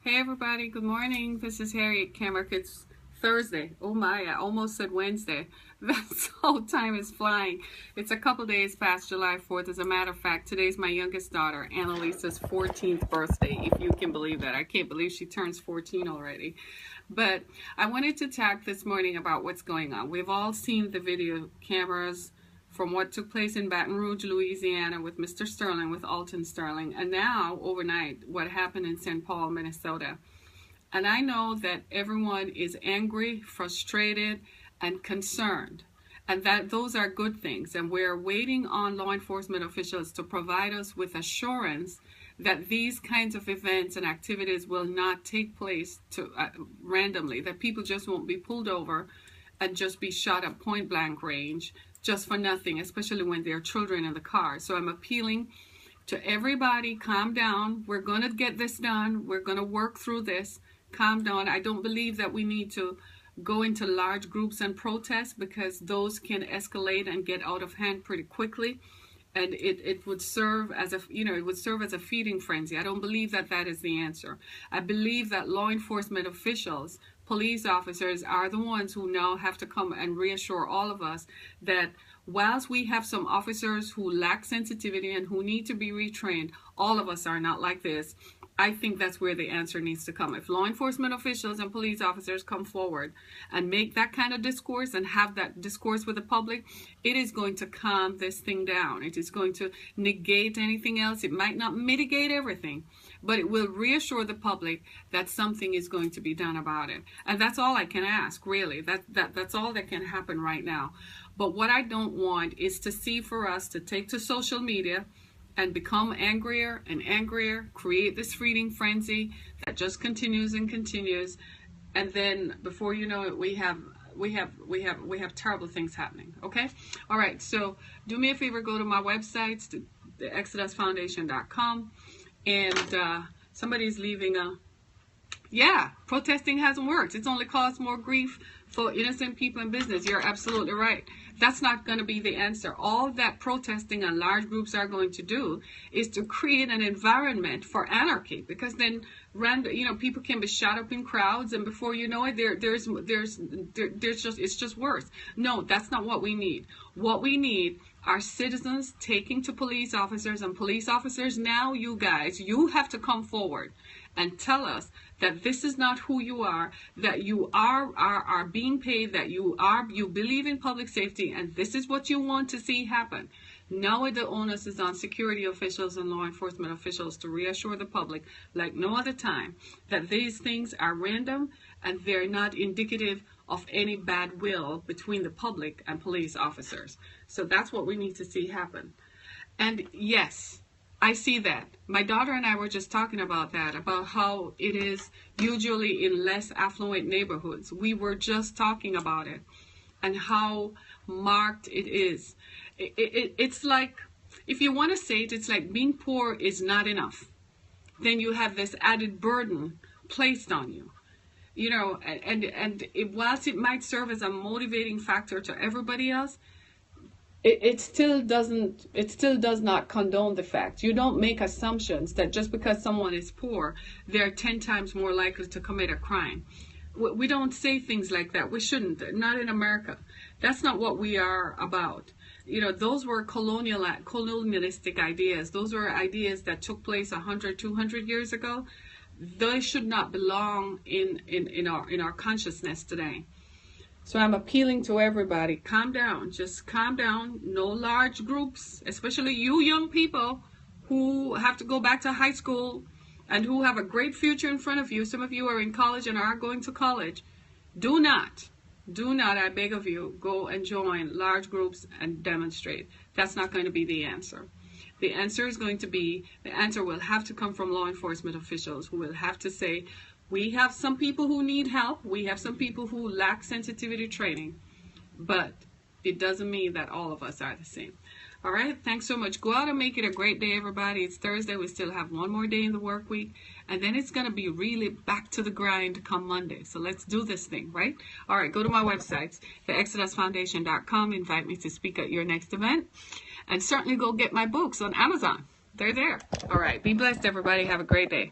Hey everybody, good morning. This is Harriet Cammock. It's Thursday. Oh my, I almost said Wednesday. That's how time is flying. It's a couple days past July 4th. As a matter of fact, today's my youngest daughter, Annalisa's 14th birthday, if you can believe that. I can't believe she turns 14 already. But I wanted to talk this morning about what's going on. We've all seen the video cameras from what took place in Baton Rouge, Louisiana with Mr. Sterling, with Alton Sterling, and now overnight what happened in St. Paul, Minnesota. And I know that everyone is angry, frustrated, and concerned, and that those are good things, and we're waiting on law enforcement officials to provide us with assurance that these kinds of events and activities will not take place randomly, that people just won't be pulled over and just be shot at point blank range just for nothing, especially when there are children in the car. So I'm appealing to everybody, calm down. We're going to get this done. We're going to work through this. Calm down. I don't believe that we need to go into large groups and protest, because those can escalate and get out of hand pretty quickly. And it would serve as a, it would serve as a feeding frenzy. I don't believe that that is the answer. I believe that law enforcement officials, police officers, are the ones who now have to come and reassure all of us that whilst we have some officers who lack sensitivity and who need to be retrained, all of us are not like this. I think that's where the answer needs to come. If law enforcement officials and police officers come forward and make that kind of discourse and have that discourse with the public, it is going to calm this thing down. It is going to negate anything else. It might not mitigate everything, but it will reassure the public that something is going to be done about it. And that's all I can ask, really. That's all that can happen right now. But what I don't want is to see for us to take to social media and become angrier and angrier, create this feeding frenzy that just continues and continues, and then before you know it, we have terrible things happening. Okay, all right. So do me a favor, go to my websites, theexodusfoundation.com, and somebody's leaving a. Yeah, protesting hasn't worked. It's only caused more grief for innocent people in business. You're absolutely right. That's not going to be the answer. All that protesting and large groups are going to do is to create an environment for anarchy, because then people can be shot up in crowds, and before you know it, it's just worse. No, that's not what we need. What we need are citizens taking to police officers, and police officers, now you guys, you have to come forward and tell us that this is not who you are, that you are being paid, that you believe in public safety, and this is what you want to see happen. Now the onus is on security officials and law enforcement officials to reassure the public, like no other time, that these things are random and they're not indicative of any bad will between the public and police officers. So that's what we need to see happen. And yes, I see that. My daughter and I were just talking about that, about how it is usually in less affluent neighborhoods. We were just talking about it and how marked it is. It's like, if you want to say it, it's like being poor is not enough. Then you have this added burden placed on you. Whilst it might serve as a motivating factor to everybody else, it still does not condone the fact. You don't make assumptions that just because someone is poor, they're 10 times more likely to commit a crime. We don't say things like that. We shouldn't. Not in America. That's not what we are about. Those were colonialistic ideas. Those were ideas that took place 100, 200 years ago. They should not belong in our consciousness today. So I'm appealing to everybody, calm down, just calm down. No large groups, especially you young people who have to go back to high school and who have a great future in front of you. Some of you are in college and are going to college. Do not, I beg of you, go and join large groups and demonstrate. That's not going to be the answer. The answer will have to come from law enforcement officials, who will have to say, we have some people who need help. We have some people who lack sensitivity training. But it doesn't mean that all of us are the same. All right. Thanks so much. Go out and make it a great day, everybody. It's Thursday. We still have one more day in the work week. And then it's going to be really back to the grind come Monday. So let's do this thing, right? All right. Go to my websites, theexodusfoundation.com. Invite me to speak at your next event. And certainly go get my books on Amazon. They're there. All right. Be blessed, everybody. Have a great day.